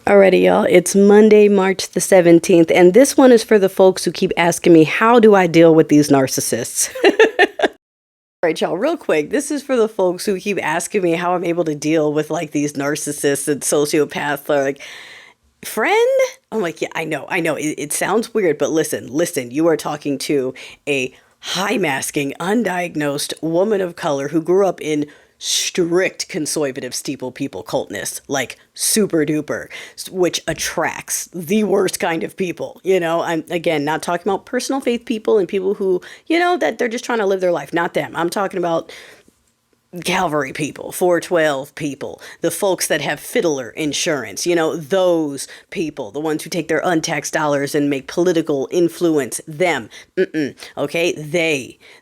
Alrighty, y'all. It's Monday, March the 17th, and this one is for the folks who keep asking me, how do I deal with these narcissists? All right, y'all, real quick. This is for the folks who keep asking me how I'm able to deal with like these narcissists and sociopaths. Like, friend? I'm like, yeah, I know. It sounds weird, but listen, you are talking to a high masking, undiagnosed woman of color who grew up in strict conservative steeple people cultness, like super duper, which attracts the worst kind of people. I'm again not talking about personal faith people and people who, that they're just trying to live their life. Not them. I'm talking about Calvary people, 412 people, the folks that have fiddler insurance, those people, the ones who take their untaxed dollars and make political influence, them. Okay,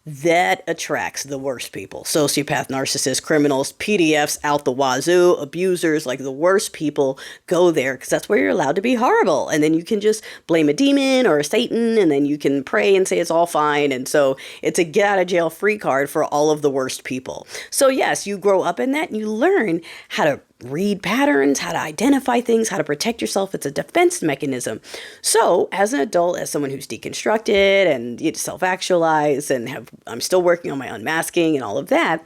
that attracts the worst people. Sociopath, narcissists, criminals, PDFs out the wazoo, abusers, like the worst people go there because that's where you're allowed to be horrible. And then you can just blame a demon or a Satan, and then you can pray and say it's all fine. And so it's a get out of jail free card for all of the worst people. So yes, you grow up in that and you learn how to read patterns, how to identify things, how to protect yourself. It's a defense mechanism. So as an adult, as someone who's deconstructed and self-actualized and I'm still working on my unmasking and all of that,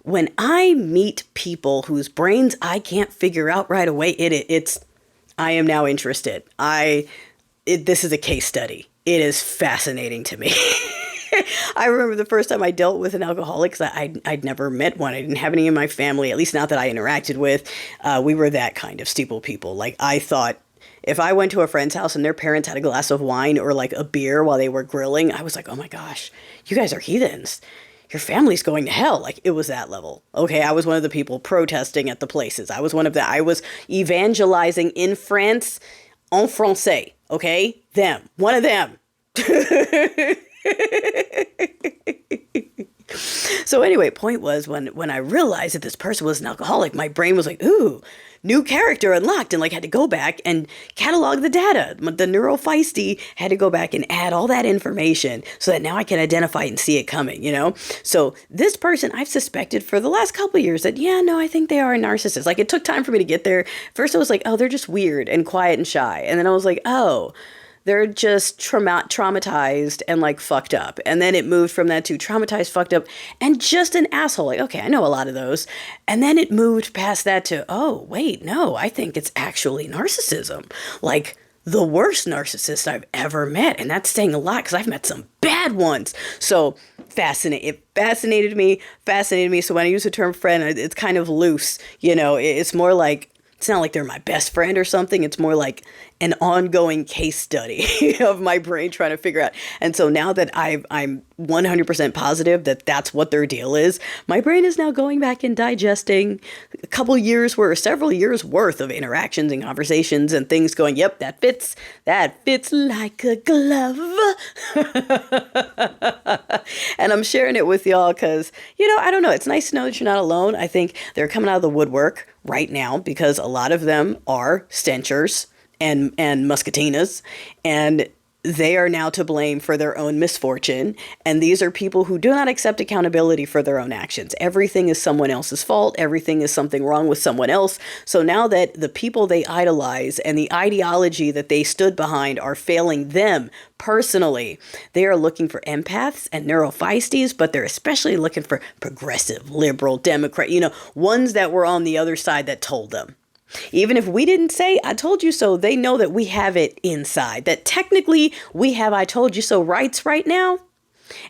when I meet people whose brains I can't figure out right away, I am now interested. This is a case study. It is fascinating to me. I remember the first time I dealt with an alcoholic, because I'd never met one. I didn't have any in my family, at least not that I interacted with. We were that kind of steeple people. Like, I thought if I went to a friend's house and their parents had a glass of wine or like a beer while they were grilling, I was like, oh my gosh, you guys are heathens. Your family's going to hell. Like, it was that level. Okay, I was one of the people protesting at the places. I was evangelizing in France en français. Okay, one of them. So anyway, point was when I realized that this person was an alcoholic, my brain was like, ooh, new character unlocked, and like had to go back and catalog the data. The neurofeisty had to go back and add all that information so that now I can identify and see it coming, So this person I've suspected for the last couple of years that, I think they are a narcissist. Like, it took time for me to get there. First I was like, oh, they're just weird and quiet and shy. And then I was like, oh, they're just traumatized and like fucked up. And then it moved from that to traumatized, fucked up, and just an asshole. Like, okay, I know a lot of those. And then it moved past that to, oh, wait, no, I think it's actually narcissism. Like, the worst narcissist I've ever met. And that's saying a lot because I've met some bad ones. So it fascinated me. So when I use the term friend, it's kind of loose. It's more like, it's not like they're my best friend or something. It's more like an ongoing case study of my brain trying to figure out. And so now that I'm 100% positive that that's what their deal is, my brain is now going back and digesting several years worth of interactions and conversations and things going, yep, that fits like a glove. And I'm sharing it with y'all because, I don't know. It's nice to know that you're not alone. I think they're coming out of the woodwork right now because a lot of them are stenchers and muscatinas, and they are now to blame for their own misfortune. And these are people who do not accept accountability for their own actions. Everything is someone else's fault. Everything is something wrong with someone else. So now that the people they idolize and the ideology that they stood behind are failing them personally, they are looking for empaths and neurofeisties, but they're especially looking for progressive, liberal, Democrat, ones that were on the other side that told them. Even if we didn't say, I told you so, they know that we have it inside, that technically we have I told you so rights right now.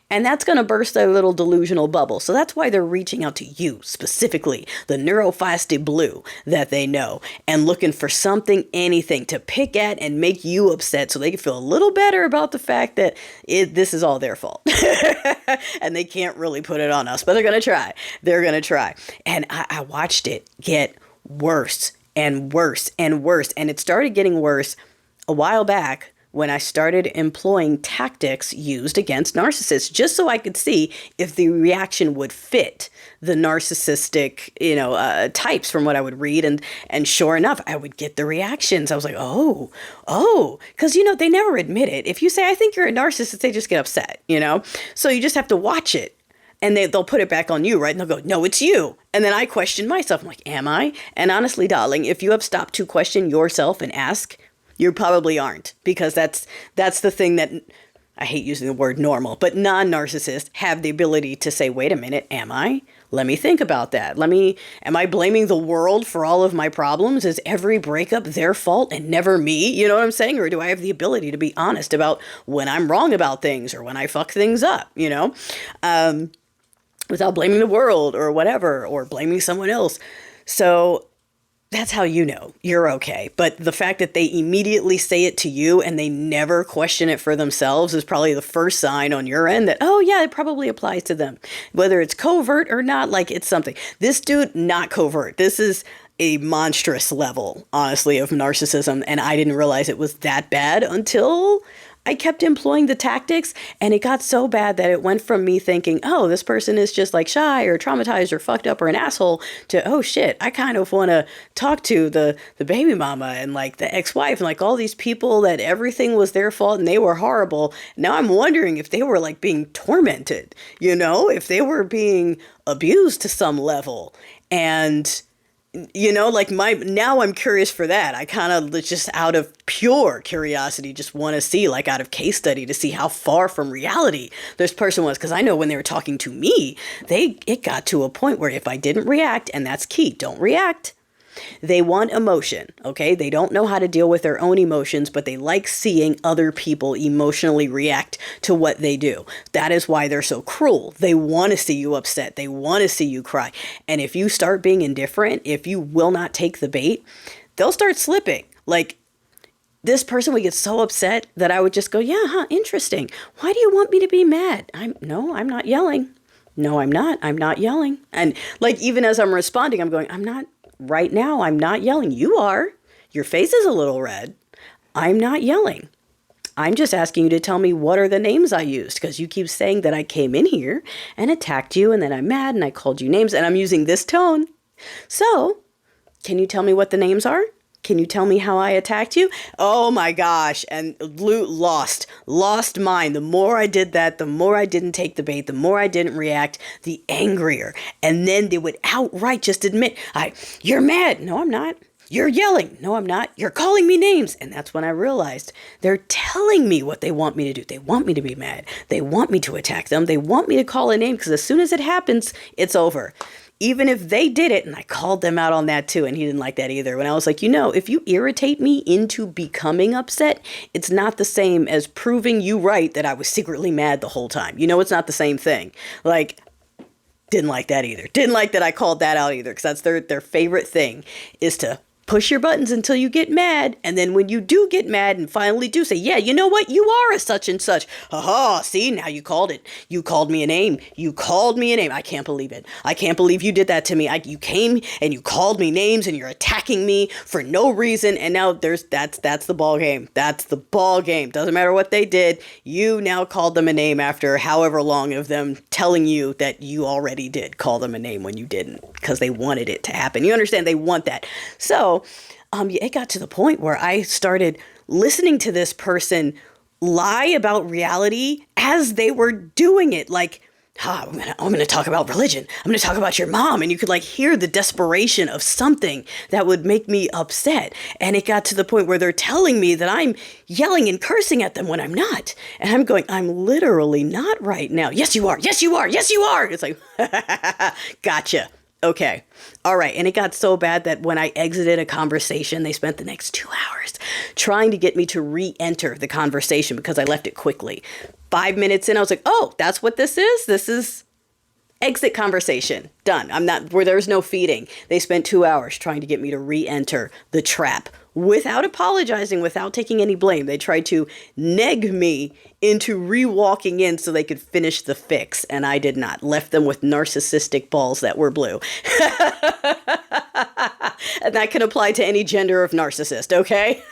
And that's going to burst their little delusional bubble. So that's why they're reaching out to you specifically, the neurofeisty blue that they know, and looking for something, anything to pick at and make you upset so they can feel a little better about the fact that this is all their fault. And they can't really put it on us, but they're going to try. And I watched it get worse and worse and worse. And it started getting worse a while back when I started employing tactics used against narcissists, just so I could see if the reaction would fit the narcissistic, types from what I would read. And sure enough, I would get the reactions. I was like, oh, because, they never admit it. If you say, I think you're a narcissist, they just get upset, So you just have to watch it. And they'll put it back on you, right? And they'll go, no, it's you. And then I question myself. I'm like, am I? And honestly, darling, if you have stopped to question yourself and ask, you probably aren't, because that's the thing that, I hate using the word normal, but non-narcissists have the ability to say, wait a minute, am I? Let me think about that. Am I blaming the world for all of my problems? Is every breakup their fault and never me? You know what I'm saying? Or do I have the ability to be honest about when I'm wrong about things or when I fuck things up, without blaming the world or whatever, or blaming someone else? So that's how you know you're okay. But the fact that they immediately say it to you and they never question it for themselves is probably the first sign on your end that, oh yeah, it probably applies to them. Whether it's covert or not, like it's something. This dude, not covert. This is a monstrous level, honestly, of narcissism. And I didn't realize it was that bad until I kept employing the tactics, and it got so bad that it went from me thinking, oh, this person is just like shy or traumatized or fucked up or an asshole, to, oh shit, I kind of want to talk to the baby mama and like the ex-wife and like all these people that everything was their fault and they were horrible. Now I'm wondering if they were like being tormented, if they were being abused to some level. And now I'm curious for that. I kind of just out of pure curiosity just want to see, like out of case study, to see how far from reality this person was. Because I know when they were talking to me, it got to a point where if I didn't react, and that's key, don't react. They want emotion, okay? They don't know how to deal with their own emotions, but they like seeing other people emotionally react to what they do. That is why they're so cruel. They want to see you upset. They want to see you cry. And if you start being indifferent, if you will not take the bait, they'll start slipping. Like, this person would get so upset that I would just go, yeah, interesting. Why do you want me to be mad? I'm not yelling. No, I'm not. I'm not yelling. And like, even as I'm responding, I'm going, right now, I'm not yelling. You are. Your face is a little red. I'm not yelling. I'm just asking you to tell me what are the names I used, because you keep saying that I came in here and attacked you and then I'm mad and I called you names and I'm using this tone. So, can you tell me what the names are? Can you tell me how I attacked you? Oh my gosh. And lost mine. The more I did that, the more I didn't take the bait, the more I didn't react, the angrier. And then they would outright just admit, you're mad. No, I'm not. You're yelling. No, I'm not. You're calling me names. And that's when I realized they're telling me what they want me to do. They want me to be mad. They want me to attack them. They want me to call a name, because as soon as it happens, it's over. Even if they did it, and I called them out on that too, and he didn't like that either. When I was like, if you irritate me into becoming upset, it's not the same as proving you right that I was secretly mad the whole time. It's not the same thing. Like, didn't like that either. Didn't like that I called that out either, because that's their favorite thing, is to push your buttons until you get mad. And then when you do get mad and finally do say, yeah, you know what? You are a such and such. Haha, see, now you called it. You called me a name. You called me a name. I can't believe it. I can't believe you did that to me. You came and you called me names and you're attacking me for no reason. And now that's the ball game. That's the ball game. Doesn't matter what they did. You now called them a name after however long of them telling you that you already did call them a name when you didn't, because they wanted it to happen. You understand? They want that. So it got to the point where I started listening to this person lie about reality as they were doing it. Like, I'm going to talk about religion. I'm going to talk about your mom. And you could like hear the desperation of something that would make me upset. And it got to the point where they're telling me that I'm yelling and cursing at them when I'm not. And I'm going, I'm literally not right now. Yes, you are. Yes, you are. Yes, you are. It's like, gotcha. Okay. All right. And it got so bad that when I exited a conversation, they spent the next 2 hours trying to get me to re-enter the conversation because I left it quickly. 5 minutes in, I was like, oh, that's what this is? This is exit conversation. Done. I'm not, where there's no feeding. They spent 2 hours trying to get me to re-enter the trap without apologizing, without taking any blame. They tried to neg me into re-walking in so they could finish the fix, and I did not. Left them with narcissistic balls that were blue. And that can apply to any gender of narcissist, okay?